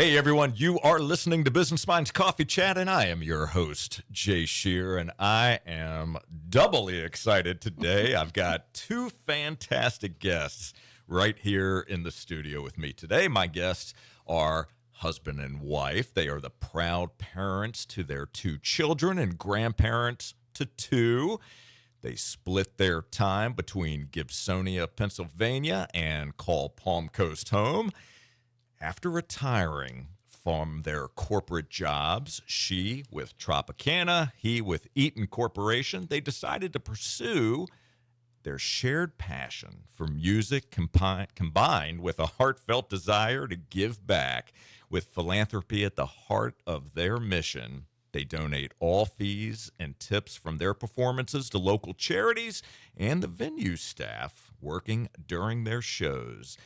Hey everyone, you are listening to Business Minds Coffee Chat, and I am your host, Jay Scherr, and I am doubly excited today. I've got two fantastic guests right here in the studio with me today. My guests are husband and wife. They are the proud parents to their two children and grandparents to two. They split their time between Gibsonia, Pennsylvania, and call Palm Coast home. After retiring from their corporate jobs, she with Tropicana, he with Eaton Corporation, they decided to pursue their shared passion for music combined with a heartfelt desire to give back. With philanthropy at the heart of their mission, they donate all fees and tips from their performances to local charities and the venue staff working during their shows.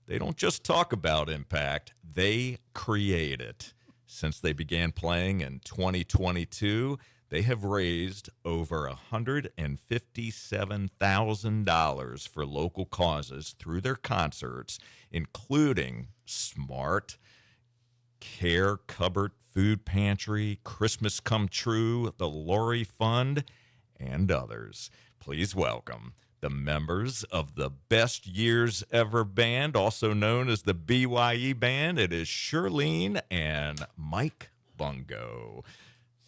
They don't just talk about impact, they create it. Since they began playing in 2022, they have raised over $157,000 for local causes through their concerts, including SMART, Care Cupboard Food Pantry, Christmas Come True, the Lori Fund, and others. Please welcome the members of the Best Years Ever Band, also known as the BYE Band. It is Shirlene and Mike Bungo.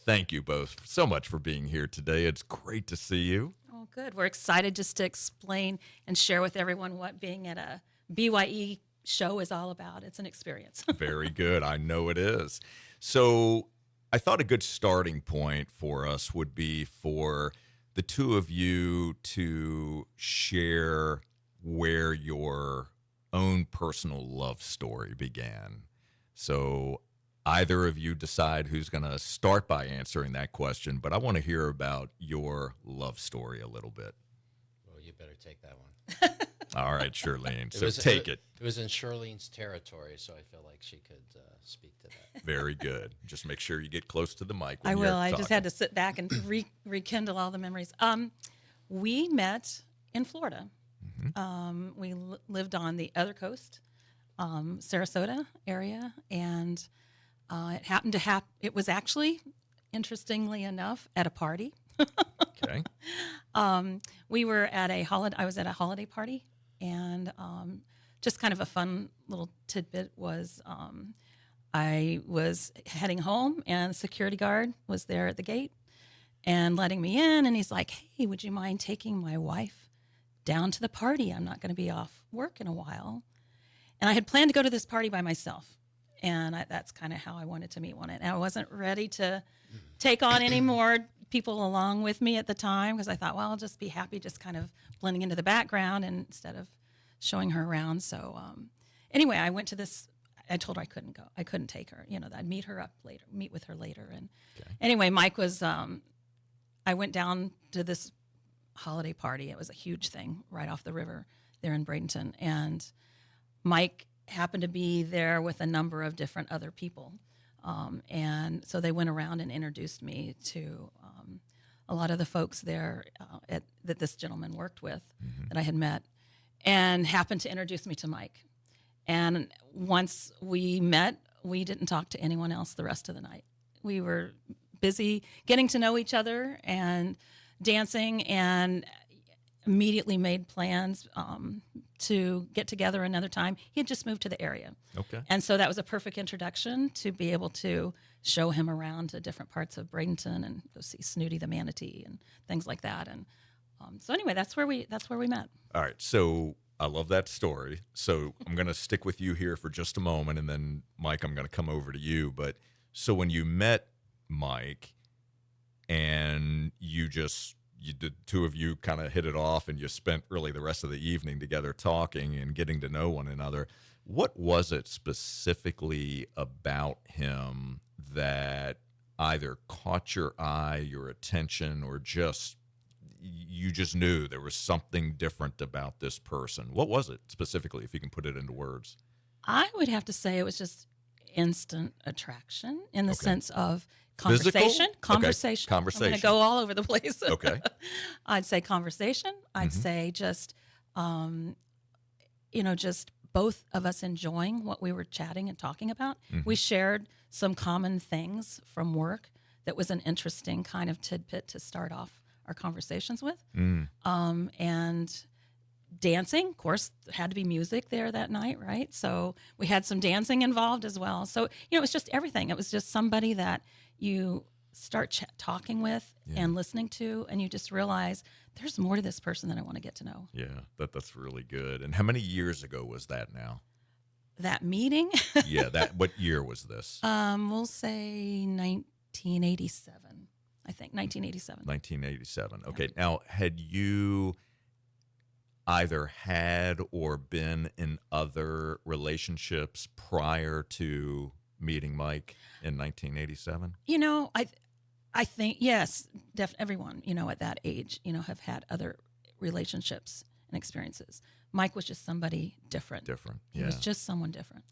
Thank you both so much for being here today. It's great to see you. Oh, good. We're excited just to explain and share with everyone what being at a BYE show is all about. It's an experience. Very good. I know it is. So I thought a good starting point for us would be for the two of you to share where your own personal love story began. So either of you decide who's going to start by answering that question, but I want to hear about your love story a little bit. Well, you better take that one. All right, Shirlene. So It take it. It was in Shirlene's territory, so I feel like she could speak to that. Very good. Just make sure you get close to the mic. I will. I just had to sit back and rekindle all the memories. We met in Florida. Mm-hmm. We lived on the other coast, Sarasota area, and it happened to happen. It was actually, interestingly enough, at a party. Okay. We were at a holiday. I was at a holiday party, and just kind of a fun little tidbit was I was heading home, and the security guard was there at the gate and letting me in. And he's like, "Hey, would you mind taking my wife down to the party? I'm not going to be off work in a while." And I had planned to go to this party by myself, and that's kind of how I wanted to meet one. And I wasn't ready to take on any more people along with me at the time, because I thought, well, I'll just be happy just kind of blending into the background and instead of showing her around. So anyway, I went to this. I told her I couldn't go. I couldn't take her. I'd meet with her later. And anyway, Mike was. I went down to this holiday party. It was a huge thing right off the river there in Bradenton, and Mike happened to be there with a number of different other people. And so they went around and introduced me to a lot of the folks there that this gentleman worked with that I had met, and happened to introduce me to Mike. And once we met, we didn't talk to anyone else the rest of the night. We were busy getting to know each other and dancing, and immediately made plans to get together another time. He had just moved to the area. Okay. And so that was a perfect introduction to be able to show him around to different parts of Bradenton and go see Snooty the manatee and things like that. And so anyway, that's where we met. All right. So I love that story. So I'm going to stick with you here for just a moment, and then Mike, I'm going to come over to you. But so when you met Mike and the two of you kind of hit it off, and you spent really the rest of the evening together talking and getting to know one another, what was it specifically about him that either caught your eye, your attention, or you just knew there was something different about this person? What was it specifically, if you can put it into words? I would have to say it was just instant attraction in the sense of Physical? conversation. Okay. Conversation. Conversation. I'm going to go all over the place. Okay. I'd say conversation. I'd say just, just both of us enjoying what we were chatting and talking about. We shared some common things from work that was an interesting kind of tidbit to start off our conversations with. And dancing, of course, had to be music there that night, right? So we had some dancing involved as well. So, it was just everything. It was just somebody that you start talking with and listening to, and you just realize there's more to this person that I want to get to know. Yeah, that's really good. And how many years ago was that now? That meeting? Yeah, what year was this? We'll say 1987. I think 1987. 1987. Okay. Now, had you either had or been in other relationships prior to meeting Mike in 1987? I think yes, everyone at that age have had other relationships and experiences. Mike was just somebody different. He was just someone different.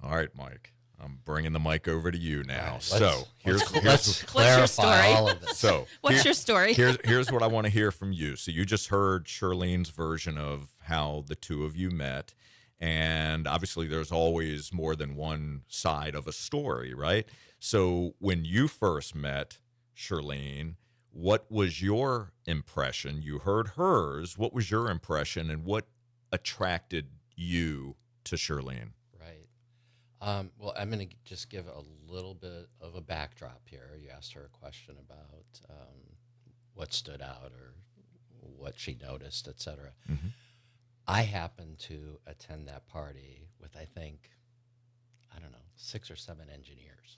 All right, Mike. I'm bringing the mic over to you now. Right, so let's clarify all of this. So what's your story? here's what I want to hear from you. So you just heard Shirlene's version of how the two of you met. And obviously there's always more than one side of a story, right? So when you first met Scherlene, what was your impression? You heard hers. What was your impression, and what attracted you to Scherlene? Right. Well, I'm going to just give a little bit of a backdrop here. You asked her a question about what stood out or what she noticed, et cetera. Mm-hmm. I happened to attend that party with, I think, 6 or 7 engineers.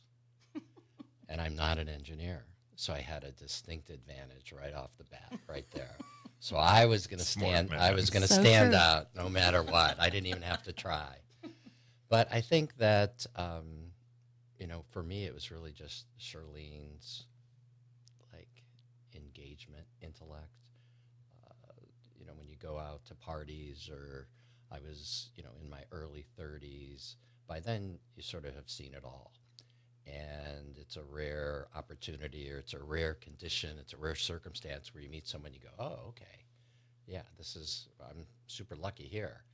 And I'm not an engineer. So I had a distinct advantage right off the bat, right there. So I was going to stand true. out no matter what. I didn't even have to try. But I think that, for me, it was really just Scherlene's, engagement, intellect. When you go out to parties, or I was, in my early 30s, by then you sort of have seen it all. And it's a rare opportunity, or it's a rare condition, it's a rare circumstance where you meet someone, you go, oh, okay, yeah, I'm super lucky here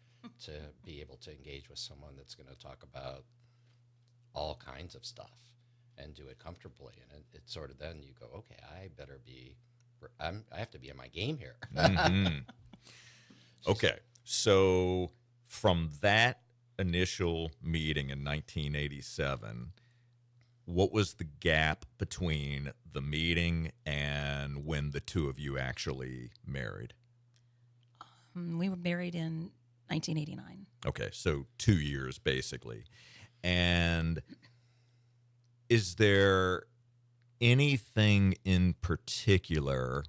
to be able to engage with someone that's going to talk about all kinds of stuff and do it comfortably. And it's sort of then you go, okay, I have to be in my game here. Mm-hmm. Okay, so from that initial meeting in 1987, what was the gap between the meeting and when the two of you actually married? We were married in 1989. Okay, so 2 years basically. And is there anything in particular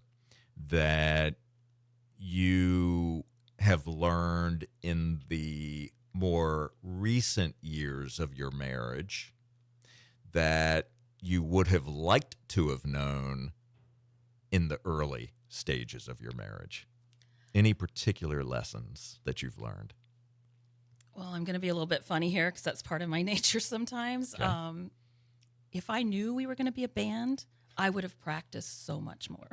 that you have learned in the more recent years of your marriage that you would have liked to have known in the early stages of your marriage? Any particular lessons that you've learned? Well, I'm going to be a little bit funny here because that's part of my nature sometimes. Okay. If I knew we were going to be a band, I would have practiced so much more.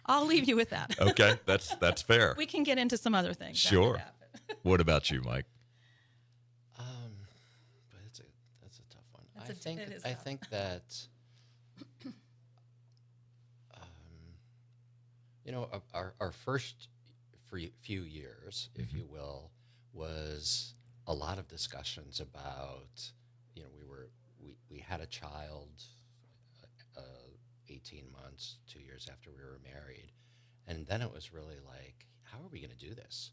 I'll leave you with that. Okay, that's fair. We can get into some other things. Sure. After that. What about you, Mike? But that's a tough one. It is I tough. think that our first few years, if you will, was a lot of discussions about, we had a child 18 months, 2 years after we were married. And then it was really like, how are we going to do this?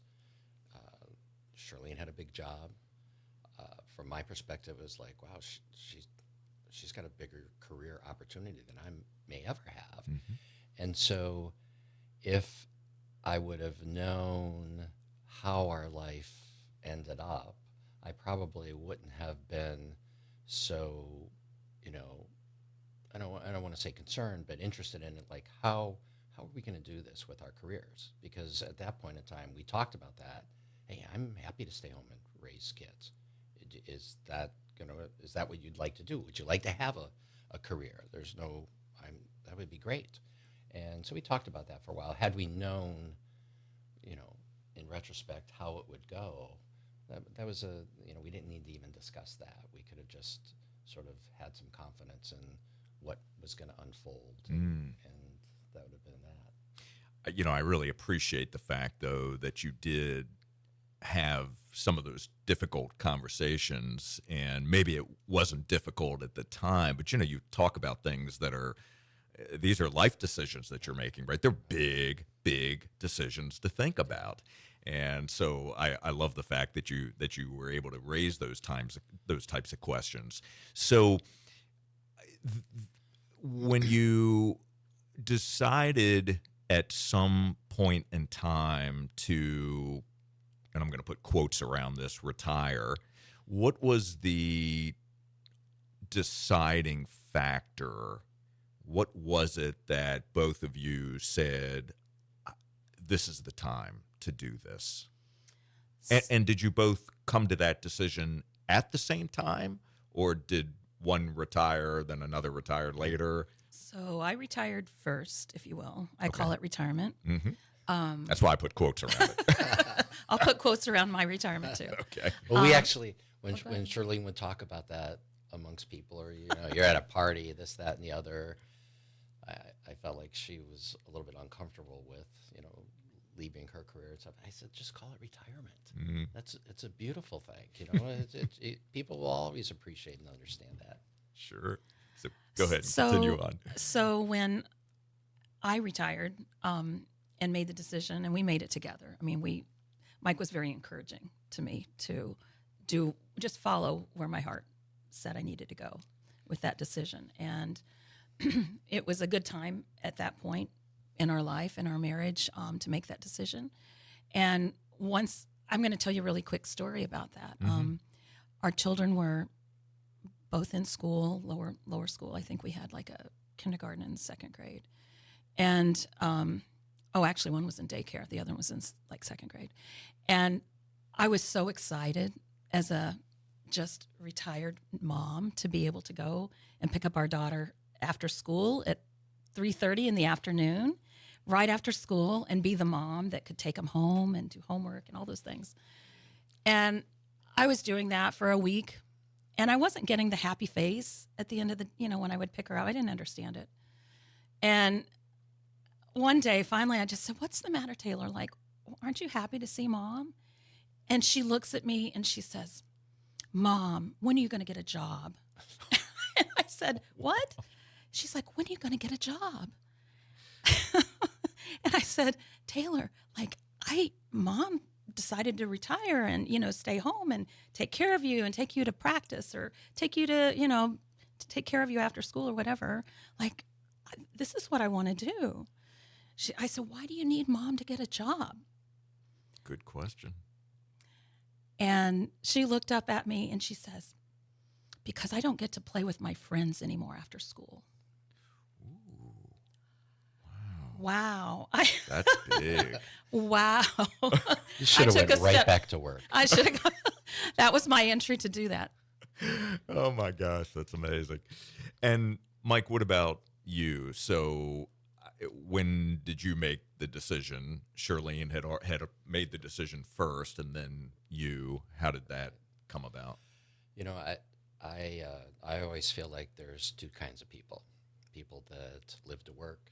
Scherlene had a big job. From my perspective, it was like, wow, she's got a bigger career opportunity than I may ever have. Mm-hmm. And so if I would have known how our life ended up, I probably wouldn't have been so, I don't want to say concerned, but interested in it, like how are we going to do this with our careers? Because at that point in time, we talked about that. Hey, I'm happy to stay home and raise kids. Is that what you'd like to do? Would you like to have a career? That would be great. And so we talked about that for a while. Had we known, in retrospect, how it would go, that was we didn't need to even discuss that. We could have just sort of had some confidence in what was going to unfold, and that would have been that. I really appreciate the fact, though, that you did have some of those difficult conversations, and maybe it wasn't difficult at the time, but you talk about things that are these are life decisions that you're making, right? They're big, big decisions to think about. And so I love the fact that you were able to raise those types of questions. So when you decided at some point in time to, and I'm going to put quotes around this, retire, what was the deciding factor? What was it that both of you said, this is the time to do this? And did you both come to that decision at the same time, or did one retire, then another retired later? So I retired first, if you will. I call it retirement. Mm-hmm. That's why I put quotes around it. I'll put quotes around my retirement too. Okay. Well, we actually, when Charlene would talk about that amongst people, or you're at a party, this, that, and the other, I felt like she was a little bit uncomfortable with leaving her career and stuff. I said, just call it retirement. Mm-hmm. It's a beautiful thing. People will always appreciate and understand that. Sure. So go ahead and continue on. So when I retired and made the decision, and we made it together. I mean, Mike was very encouraging to me to just follow where my heart said I needed to go with that decision. And it was a good time at that point in our life, in our marriage, to make that decision. And once, I'm going to tell you a really quick story about that. Our children were both in school, lower school. I think we had like a kindergarten and second grade. And, actually one was in daycare. The other one was in like second grade. And I was so excited as a just retired mom to be able to go and pick up our daughter after school at 3:30 in the afternoon, right after school, and be the mom that could take them home and do homework and all those things. And I was doing that for a week, and I wasn't getting the happy face at the end of the, when I would pick her up. I didn't understand it. And one day, finally, I just said, "What's the matter, Taylor? Like, aren't you happy to see Mom?" And she looks at me and she says, "Mom, when are you going to get a job?" And I said, "What?" She's like, "When are you going to get a job?" And I said, "Taylor, like, Mom decided to retire and, stay home and take care of you and take you to practice or take you to, to take care of you after school or whatever. Like, this is what I want to do." I said, "Why do you need Mom to get a job?" Good question. And she looked up at me and she says, "Because I don't get to play with my friends anymore after school." Ooh. Wow. That's big. Wow. You should have went right back to work. I should have. That was my entry to do that. Oh my gosh, that's amazing. And Mike, what about you? So when did you make the decision? Charlene had made the decision first, and then you. How did that come about? I always feel like there's two kinds of people that live to work,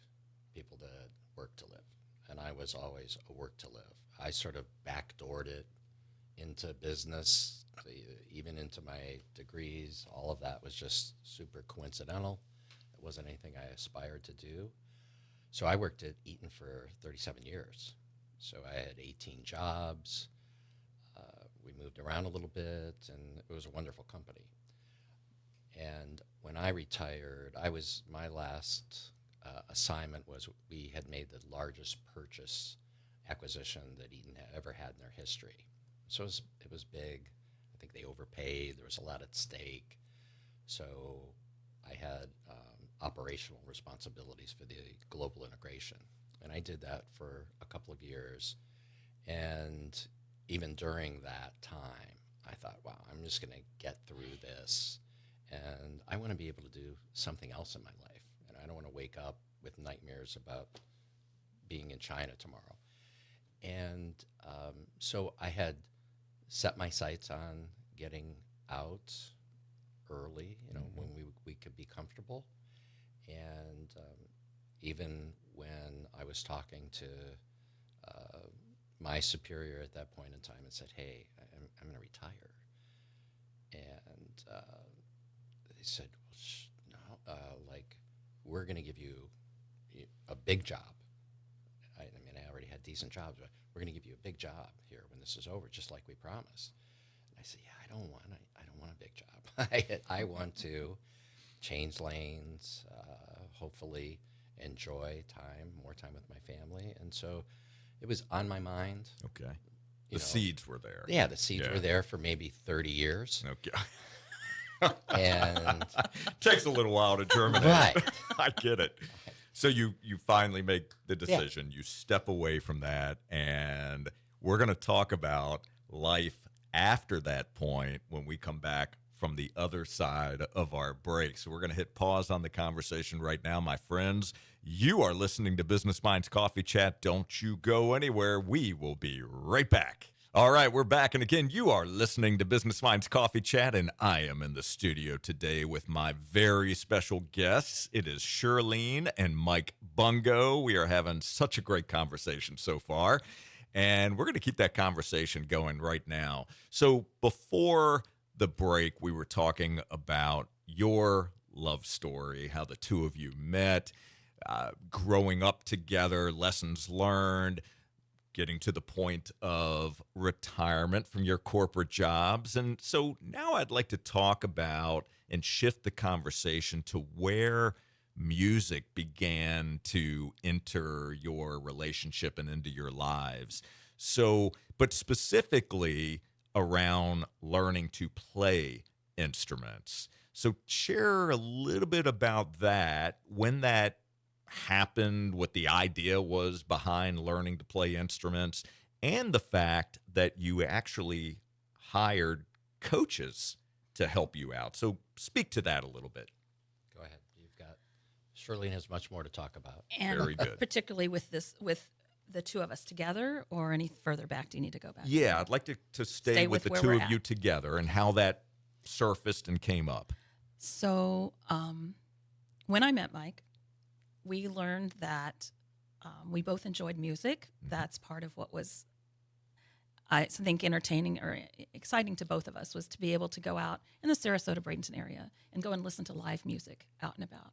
people that work to live. And I was always a work to live. I sort of backdoored it into business, even into my degrees. All of that was just super coincidental. It wasn't anything I aspired to do. So I worked at Eaton for 37 years. So I had 18 jobs. We moved around a little bit, and it was a wonderful company. And when I retired, my last assignment was we had made the largest purchase acquisition that Eaton had ever had in their history. So it was big. I think they overpaid. There was a lot at stake. So I had operational responsibilities for the global integration. And I did that for a couple of years. And even during that time, I thought, wow, I'm just going to get through this. And I want to be able to do something else in my life. And I don't want to wake up with nightmares about being in China tomorrow. And so I had set my sights on getting out early, when we could be comfortable. And even when I was talking to my superior at that point in time and said, hey, I'm going to retire. And they said, well, no, like, we're going to give you a big job. I mean, I already had decent jobs, but we're going to give you a big job here when this is over, just like we promised. And I said, yeah, I don't want a big job. I want to change lanes, hopefully enjoy more time with my family. And so it was on my mind. Okay. The seeds were there. Yeah, the seeds were there for maybe 30 years. Okay. And takes a little while to germinate. Right. I get it. So you finally make the decision. You step away from that, and we're going to talk about life after that point when we come back from the other side of our break. So we're going to hit pause on the conversation right now, my friends. You are listening to Business Minds Coffee Chat. Don't you go anywhere. We will be right back. All right, we're back. And again, you are listening to Business Minds Coffee Chat, and I am in the studio today with my very special guests. It is Scherr and Mike Bungo. We are having such a great conversation so far, and we're going to keep that conversation going right now. So before the break, we were talking about your love story, how the two of you met, growing up together, lessons learned, getting to the point of retirement from your corporate jobs. And so now I'd like to talk about and shift the conversation to where music began to enter your relationship and into your lives. So, but specifically around learning to play instruments. So share a little bit about that, when that happened, what the idea was behind learning to play instruments, and the fact that you actually hired coaches to help you out. So speak to that a little bit. Go ahead. Shirlene has much more to talk about. And Very good. particularly with the two of us together, or any further back? Do you need to go back? Yeah, I'd like to stay with the where two we're of at. you together and how that surfaced and came up. So when I met Mike, we learned that we both enjoyed music. That's part of what was, I think, entertaining or exciting to both of us, was to be able to go out in the Sarasota, Bradenton area and go and listen to live music out and about.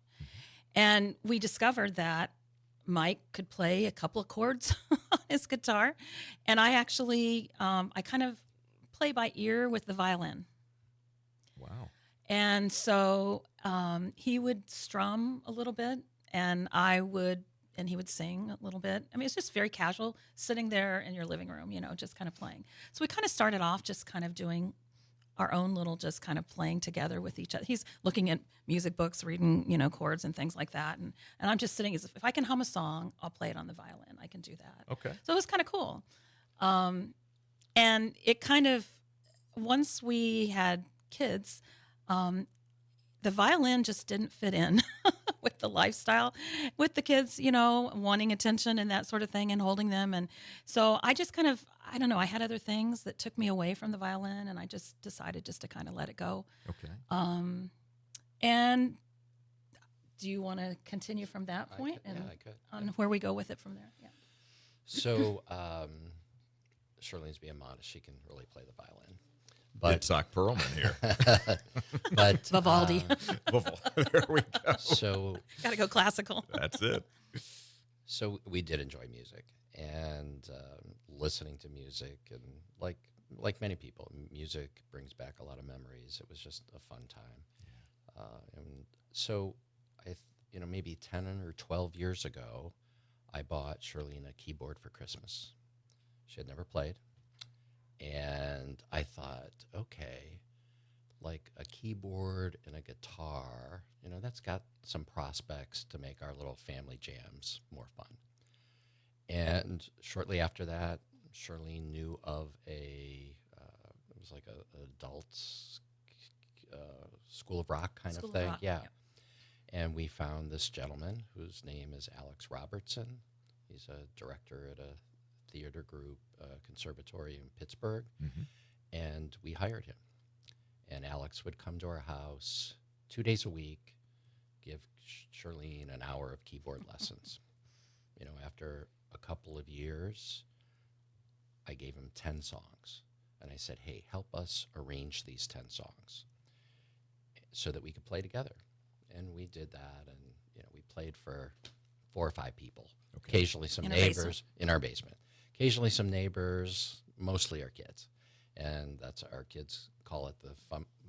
And we discovered that Mike could play a couple of chords on his guitar. And I actually, I kind of play by ear with the violin. Wow. And so he would strum a little bit, and he would sing a little bit. I mean, it's just very casual, sitting there in your living room, just kind of playing. So we kind of started off just kind of doing our own little, just kind of playing together with each other. He's looking at music books, reading, chords and things like that. And I'm just sitting, as if I can hum a song, I'll play it on the violin. I can do that. Okay. So it was kind of cool. And it kind of, once we had kids, the violin just didn't fit in with the lifestyle, with the kids, wanting attention and that sort of thing, and holding them. And so I just kind of, I don't know, I had other things that took me away from the violin, and I just decided just to kind of let it go. Okay. And do you want to continue from that point I could. on where we go with it from there? Yeah. So Shirlene's being modest. She can really play the violin. But Itzhak Perlman here. but Vivaldi. There we go. So Got to go classical. That's it. So we did enjoy music and listening to music, and like many people, music brings back a lot of memories. It was just a fun time. And so maybe 10 or 12 years ago, I bought Shirlene a keyboard for Christmas. She had never played. And I thought, okay, like a keyboard and a guitar, that's got some prospects to make our little family jams more fun. And shortly after that, Shirlene knew of it was like a adults School of Rock kind School of of thing. Rock, Yeah. yeah. And we found this gentleman whose name is Alex Robertson. He's a director at a theater group, conservatory in Pittsburgh, Mm-hmm. and we hired him. And Alex would come to our house 2 days a week, give Charlene an hour of keyboard lessons. After a couple of years, I gave him 10 songs. And I said, hey, help us arrange these 10 songs so that we could play together. And we did that, and we played for 4 or 5 people. Okay. Occasionally some In a neighbors basement. in our basement. Occasionally some neighbors, mostly our kids. And that's our kids call it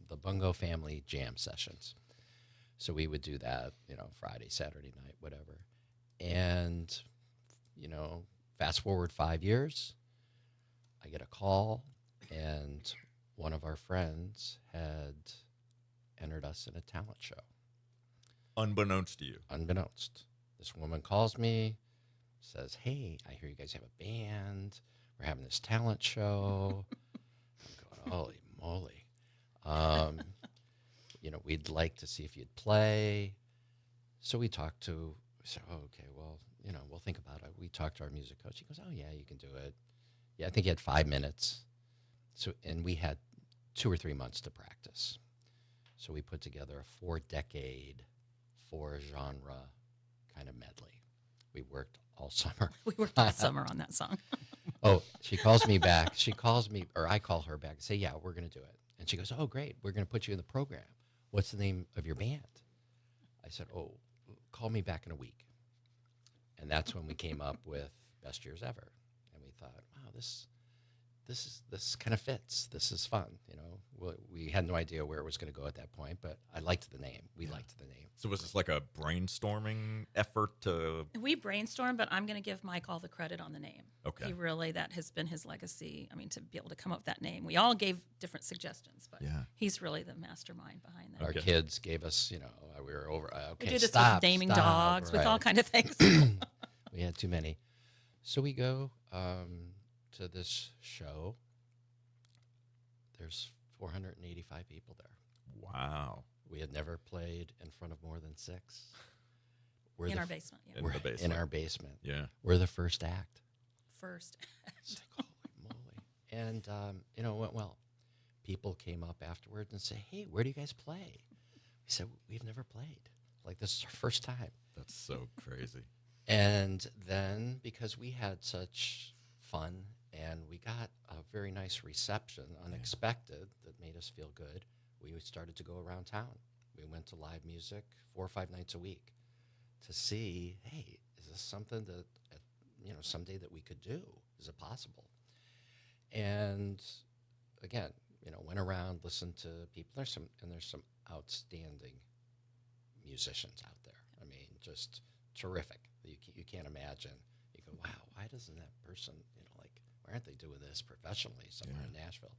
the Bungo Family Jam Sessions. So we would do that, Friday, Saturday night, whatever. And, fast forward 5 years, I get a call, and one of our friends had entered us in a talent show. Unbeknownst to you. Unbeknownst. This woman calls me, says, hey, I hear you guys have a band. We're having this talent show. I'm going, holy moly. We'd like to see if you'd play. So we said, oh, okay, well, we'll think about it. We talked to our music coach. He goes, oh, yeah, you can do it. Yeah, I think he had 5 minutes. And we had 2 or 3 months to practice. So we put together a 4-decade, 4-genre kind of medley. We worked all summer. We worked all summer on that song. Oh, she calls me back. She calls me, or I call her back and say, yeah, we're going to do it. And she goes, oh, great. We're going to put you in the program. What's the name of your band? I said, oh, call me back in a week. And that's when we came up with Best Years Ever. And we thought, wow, this kind of fits. This is fun. We had no idea where it was going to go at that point, but I liked the name. We liked the name. So was this like a brainstorming effort to? We brainstormed, but I'm going to give Mike all the credit on the name. Okay. That has been his legacy. I mean, to be able to come up with that name. We all gave different suggestions, but Yeah. he's really the mastermind behind that. Our Okay. kids gave us, we were over. We Okay, do this stop, with naming stop, dogs, with right. all kind of things. We had too many. So we go to this show. There's 485 people there. Wow. We had never played in front of more than 6. We're In the our f- basement, yeah. In we're the basement. in our basement. Yeah. We're the first act. First. It's like, holy moly. And, it went well. People came up afterwards and said, hey, where do you guys play? We said, we've never played. Like, this is our first time. That's so crazy. And then, because we had such fun and we got a very nice reception, unexpected, that made us feel good, we started to go around town. We went to live music 4 or 5 nights a week to see, hey, is this something that, someday that we could do? Is it possible? And again, went around, listened to people. There's some outstanding musicians out there. I mean, just terrific. You can't imagine. You go, wow, why doesn't that person, why aren't they doing this professionally somewhere in Nashville?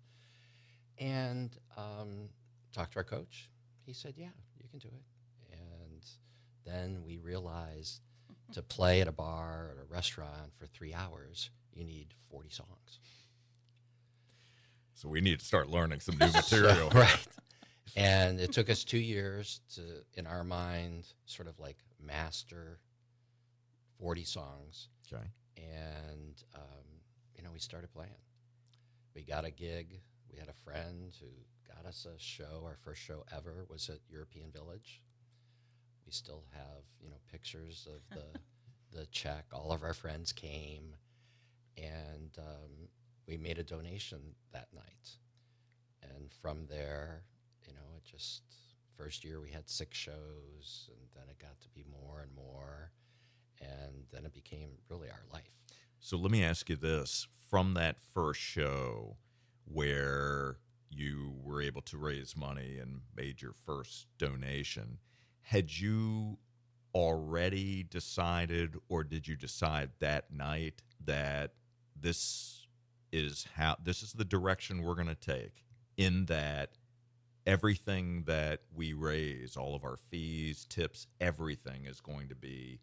And talked to our coach. He said, yeah, you can do it. And then we realized to play at a bar or a restaurant for 3 hours, you need 40 songs. So we need to start learning some new material. Right. And it took us 2 years to, in our mind, sort of like master 40 songs. Okay. And, we started playing. We got a gig. We had a friend who got us a show. Our first show ever was at European Village. We still have, pictures of the check. All of our friends came, and we made a donation that night. And from there, it just, first year we had 6 shows, and then it got to be more and more, and then it became really our life. So let me ask you this. From that first show where you were able to raise money and made your first donation, had you already decided, or did you decide that night that this is the direction we're going to take, in that everything that we raise, all of our fees, tips, everything is going to be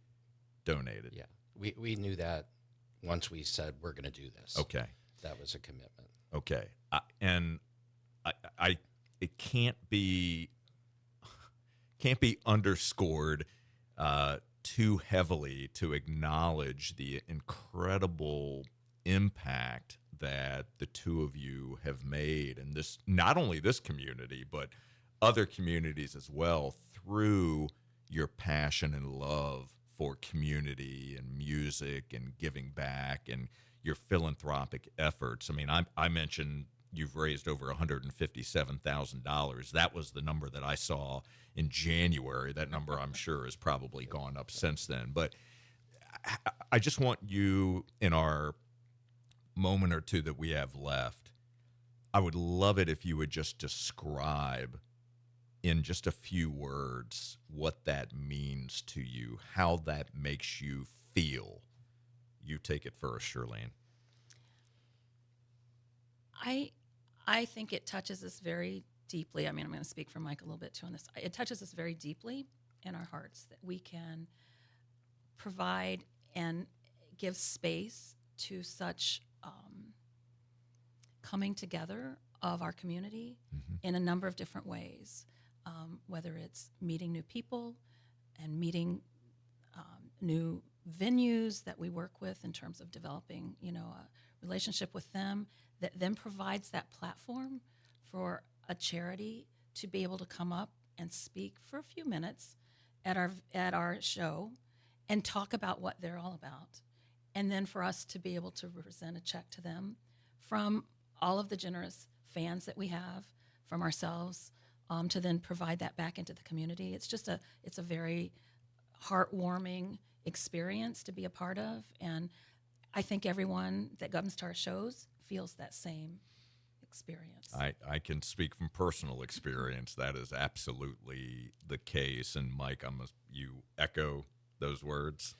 donated? Yeah, we knew that once we said we're going to do this. Okay. That was a commitment. Okay. It can't be underscored too heavily to acknowledge the incredible impact that the two of you have made in this, not only this community, but other communities as well, through your passion and love for community and music and giving back and your philanthropic efforts. I mean, I mentioned you've raised over $157,000. That was the number that I saw in January. That number, I'm sure, has probably gone up since then. But I just want you, in our moment or two that we have left, I would love it if you would just describe in just a few words what that means to you, how that makes you feel. You take it first, Shirlene. I think it touches us very deeply. I mean, I'm going to speak for Mike a little bit too on this. It touches us very deeply in our hearts that we can provide and give space to such coming together of our community in a number of different ways, whether it's meeting new people and meeting new venues that we work with in terms of developing, a relationship with them that then provides that platform for a charity to be able to come up and speak for a few minutes at our show and talk about what they're all about. And then for us to be able to present a check to them from all of the generous fans that we have, from ourselves, to then provide that back into the community. It's a very heartwarming experience to be a part of. And I think everyone that comes to our shows feels that same experience. I can speak from personal experience. That is absolutely the case. And Mike, you echo those words?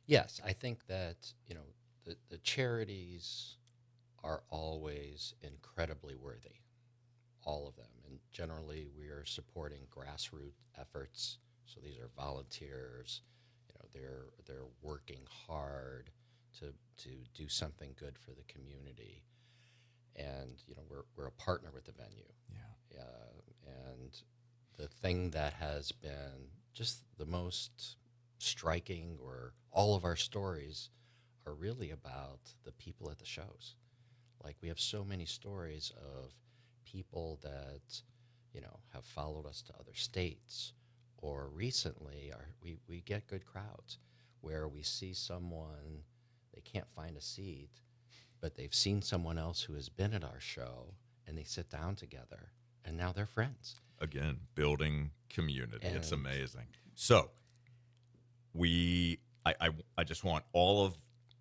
Yes, I think that, the charities are always incredibly worthy, all of them. And generally, we are supporting grassroots efforts. So these are volunteers. They're working hard to do something good for the community. And we're a partner with the venue. Yeah. And the thing that has been just the most striking, or all of our stories are really about the people at the shows. Like, we have so many stories of people that have followed us to other states, or recently we get good crowds where we see someone, they can't find a seat, but they've seen someone else who has been at our show, and they sit down together, and now they're friends. Again, building community. It's amazing. So I just want all of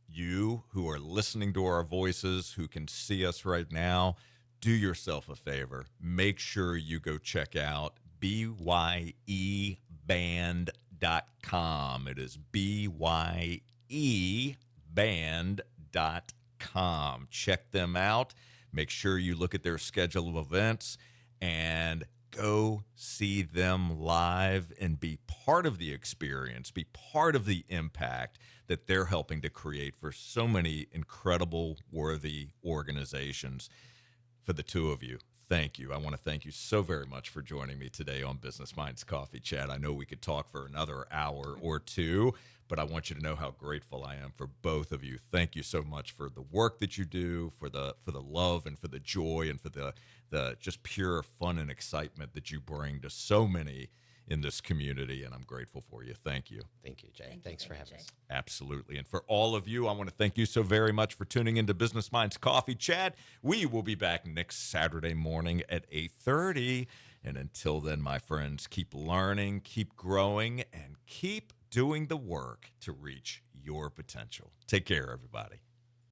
you who are listening to our voices, who can see us right now, do yourself a favor. Make sure you go check out byeband.com. It is byeband.com. Check them out. Make sure you look at their schedule of events and go see them live and be part of the experience, be part of the impact that they're helping to create for so many incredible, worthy organizations. For the two of you, thank you. I want to thank you so very much for joining me today on Business Minds Coffee Chat. I know we could talk for another hour or two, but I want you to know how grateful I am for both of you. Thank you so much for the work that you do, for the love and for the joy and for the just pure fun and excitement that you bring to so many in this community, and I'm grateful for you. Thank you. Thank you, Jay. Thanks for having us. Absolutely. And for all of you, I want to thank you so very much for tuning into Business Minds Coffee Chat. We will be back next Saturday morning at 8:30. And until then, my friends, keep learning, keep growing, and keep doing the work to reach your potential. Take care, everybody.